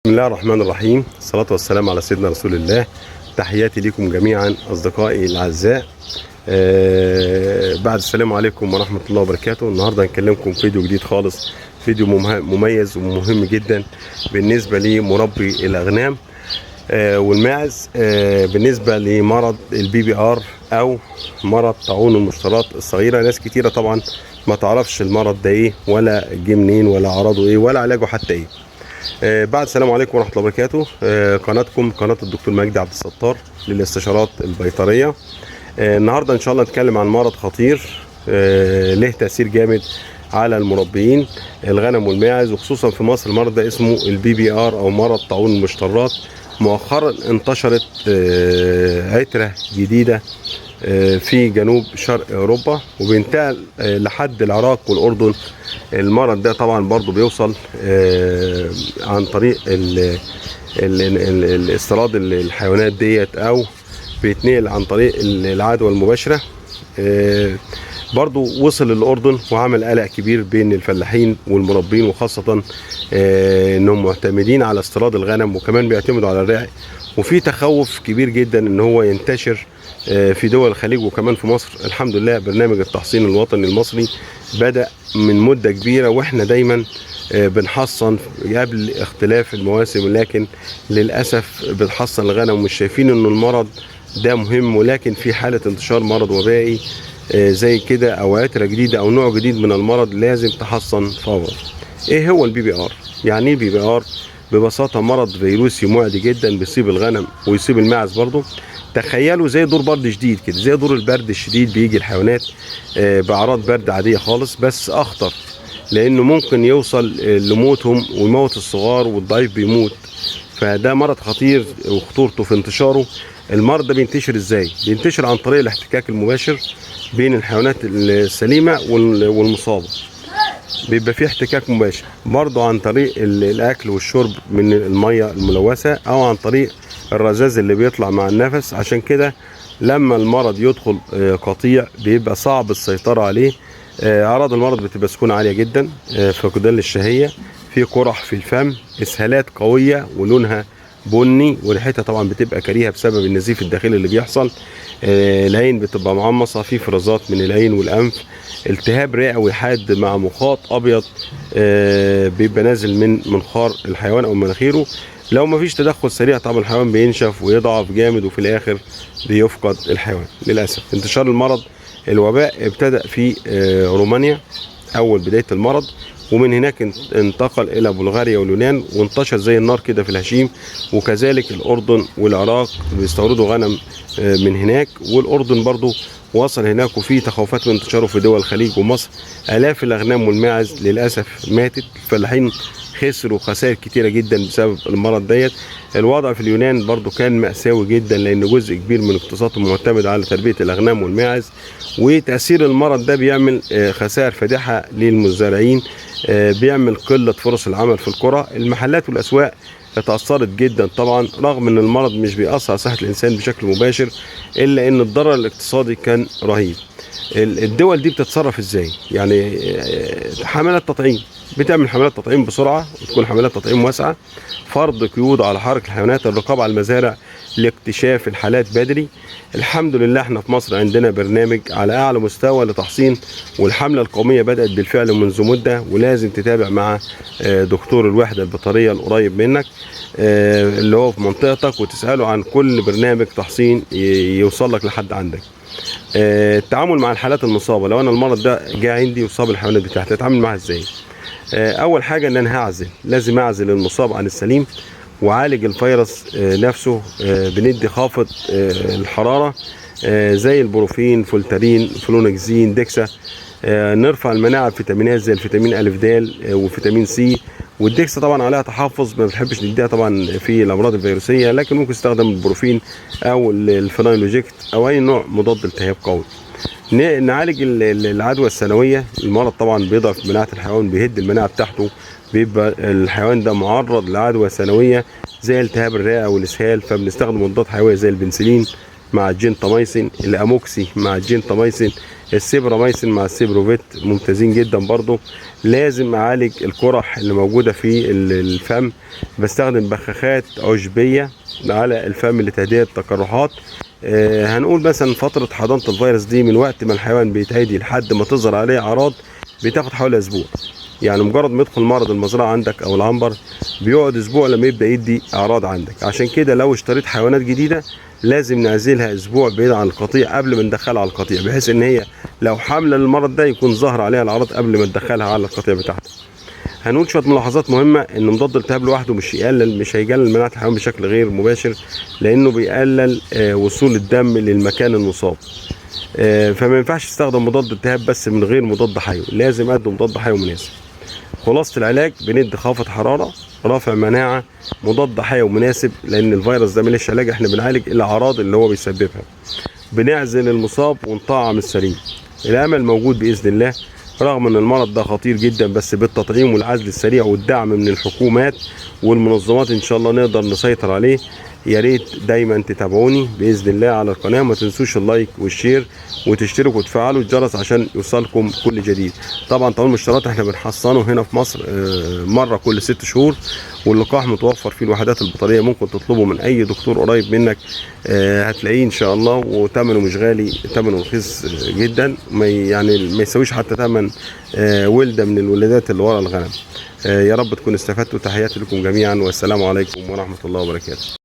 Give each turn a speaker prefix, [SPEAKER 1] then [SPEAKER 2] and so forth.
[SPEAKER 1] بسم الله الرحمن الرحيم، الصلاة والسلام على سيدنا رسول الله. تحياتي لكم جميعا أصدقائي الأعزاء. بعد السلام عليكم ورحمة الله وبركاته. النهاردة هنكلمكم فيديو جديد خالص، فيديو مميز ومهم جدا بالنسبة لمربي الأغنام والماعز، بالنسبة لمرض البي بي ار أو مرض طاعون المشترات الصغيرة. ناس كتيرة طبعا ما تعرفش المرض ده ايه، ولا جه منين، ولا أعراضه ايه، ولا علاجه حتى ايه. بعد السلام عليكم ورحمة الله وبركاته. قناتكم قناة الدكتور مجدي عبد الستار للاستشارات البيطرية. النهاردة ان شاء الله نتكلم عن مرض خطير له تأثير جامد على المربيين الغنم والماعز، وخصوصا في مصر. المرض ده اسمه البي بي ار او مرض طاعون المشترات. مؤخرا انتشرت عترة جديدة في جنوب شرق اوروبا، وبينتقل لحد العراق والاردن. المرض ده طبعا برضو بيوصل عن طريق استيراد الحيوانات ديت، او بيتنقل عن طريق العدوى المباشرة. برضو وصل للأردن وعمل قلق كبير بين الفلاحين والمربين، وخاصة انهم معتمدين على استيراد الغنم، وكمان بيعتمدوا على الرعي. وفي تخوف كبير جدا ان هو ينتشر في دول الخليج وكمان في مصر. الحمد لله برنامج التحصين الوطني المصري بدأ من مدة كبيرة، واحنا دايما بنحصن قبل اختلاف المواسم، لكن للأسف بنحصن الغنم ومش شايفين ان المرض ده مهم. ولكن في حالة انتشار مرض وبائي زي كده او عترة جديدة او نوع جديد من المرض لازم تحصن فورا. ايه هو البي بي ار؟ يعني ايه بي بي ار؟ ببساطة مرض فيروسي معدي جدا بيصيب الغنم ويصيب الماعز برضه. تخيلوا زي دور برد شديد كده، زي دور البرد الشديد. بيجي الحيوانات بأعراض برد عادية خالص، بس أخطر لأنه ممكن يوصل لموتهم، ويموت الصغار والضعيف بيموت. فده مرض خطير، وخطورته في انتشاره. المرض ده بينتشر ازاي؟ بينتشر عن طريق الاحتكاك المباشر بين الحيوانات السليمة والمصابة. بيبقى فيه احتكاك مباشر برضه عن طريق الاكل والشرب من المية الملوثة، او عن طريق الرذاذ اللي بيطلع مع النفس. عشان كده لما المرض يدخل قطيع بيبقى صعب السيطرة عليه. اعراض المرض بتبقى سخونة عالية جدا، فقدان للشهية، في قرح في الفم، اسهالات قوية ولونها بني، وريحتها طبعا بتبقى كريهة بسبب النزيف الداخلي اللي بيحصل. العين بتبقى معمصة، في فرازات من العين والأنف، التهاب رئوي حاد مع مخاط أبيض بيبقى نازل من منخار الحيوان أو مناخيره. لو مفيش تدخل سريع طبعا الحيوان بينشف ويضعف جامد، وفي الآخر بيفقد الحيوان للأسف. انتشار المرض، الوباء ابتدأ في رومانيا أول بداية المرض، ومن هناك انتقل إلى بلغاريا واليونان، وانتشر زي النار كده في الهشيم. وكذلك الأردن والعراق بيستوردوا غنم من هناك، والأردن برضو وصل هناك. وفي تخوفات من انتشاره في دول الخليج ومصر. آلاف الأغنام والماعز للأسف ماتت. الفلاحين خسروا خسائر كتيرة جدا بسبب المرض ديت. الوضع في اليونان برضو كان مأساوي جدا، لأن جزء كبير من اقتصادهم معتمد على تربية الأغنام والماعز. وتأثير المرض ده بيعمل خسائر فادحة للمزارعين، بيعمل قلة فرص العمل في القرى. المحلات والأسواق اتأثرت جدا طبعا، رغم ان المرض مش بيأثر على صحة الإنسان بشكل مباشر، إلا ان الضرر الاقتصادي كان رهيب. الدول دي بتتصرف ازاي؟ يعني حملات تطعيم، بتعمل حملات تطعيم بسرعة، وتكون حملات تطعيم واسعة، فرض قيود على حركة الحيوانات، الرقابة على المزارع لاكتشاف الحالات بدري. الحمد لله احنا في مصر عندنا برنامج على اعلى مستوى لتحصين، والحملة القومية بدأت بالفعل منذ مدة. ولازم تتابع مع دكتور الوحدة البيطرية القريب منك اللي هو في منطقتك، وتسأله عن كل برنامج تحصين يوصل لك لحد عندك. التعامل مع الحالات المصابة، لو انا المرض ده جاء عندي وصاب الحيوانات بتاعتي، اتعامل معها ازاي؟ اول حاجة ان انا هعزل، لازم اعزل المصاب عن السليم، وعالج الفيروس نفسه. بندي خافض الحرارة زي البروفين، فولتارين، فلونكسين، ديكسا. نرفع المناعة بفيتامينات زي الفيتامين أ د وفيتامين سي. والديكسا طبعا عليها تحفظ، ما بنحبش نديها طبعا في الأمراض الفيروسية، لكن ممكن تستخدم البروفين أو الفينايلوجيكت أو أي نوع مضاد التهاب قوي. نعالج العدوى السنوية. المرض طبعا بيضعف مناعة الحيوان، بيهد المناعة بتاعته، بيبقى الحيوان ده معرض لعدوى سنوية زي التهاب الرئة والإسهال. فبنستخدم مضادات حيوية زي البنسلين مع الجنتاميسين، الاموكسي مع الجنتاميسين، السيبراميسين مع السيبروفيت ممتازين جدا برضو. لازم اعالج القرح اللي موجوده في الفم، بستخدم بخاخات عشبيه على الفم لتهدئه التقرحات. هنقول مثلا فتره حضانه الفيروس دي من وقت ما الحيوان بيتهدي لحد ما تظهر عليه اعراض بتاخد حوالي اسبوع. يعني مجرد ما يدخل مرض المزرعه عندك او العنبر بيقعد اسبوع لما يبدا يدي اعراض عندك. عشان كده لو اشتريت حيوانات جديده لازم نعزلها اسبوع بعيد عن القطيع قبل ما ندخلها على القطيع، بحيث ان هي لو حامله للمرض ده يكون ظهر عليها الاعراض قبل ما ندخلها على القطيع بتاعتها. هنقول شويه ملاحظات مهمه. ان مضاد الالتهاب لوحده مش هيقلل مناعه الحيوان بشكل غير مباشر، لانه بيقلل وصول الدم للمكان المصاب. فما ينفعش تستخدم مضاد التهاب بس من غير مضاد حيوي، لازم ادي مضاد حيوي مناسب. خلاصة العلاج بندي خافض حرارة، رافع مناعة، مضاد حيوي مناسب، لأن الفيروس ده ملوش علاج، احنا بنعالج الأعراض اللي هو بيسببها. بنعزل المصاب ونطعم السليم. الأمل موجود بإذن الله، رغم ان المرض ده خطير جدا، بس بالتطعيم والعزل السريع والدعم من الحكومات والمنظمات ان شاء الله نقدر نسيطر عليه. يا ريت دايما تتابعوني باذن الله على القناه، ما تنسوش اللايك والشير وتشتركوا وتفعلوا الجرس عشان يوصلكم كل جديد. طبعا طعام الاشتراط احنا بنحصنه هنا في مصر مره كل 6 شهور، واللقاح متوفر في الوحدات البيطريه، ممكن تطلبه من اي دكتور قريب منك هتلاقيه ان شاء الله، وثمنه مش غالي، ثمنه رخيص جدا، ما يساويش حتى ثمن ولده من الولادات اللي ورا الغنم. يا رب تكونوا استفدتوا. تحياتي لكم جميعا، والسلام عليكم ورحمه الله وبركاته.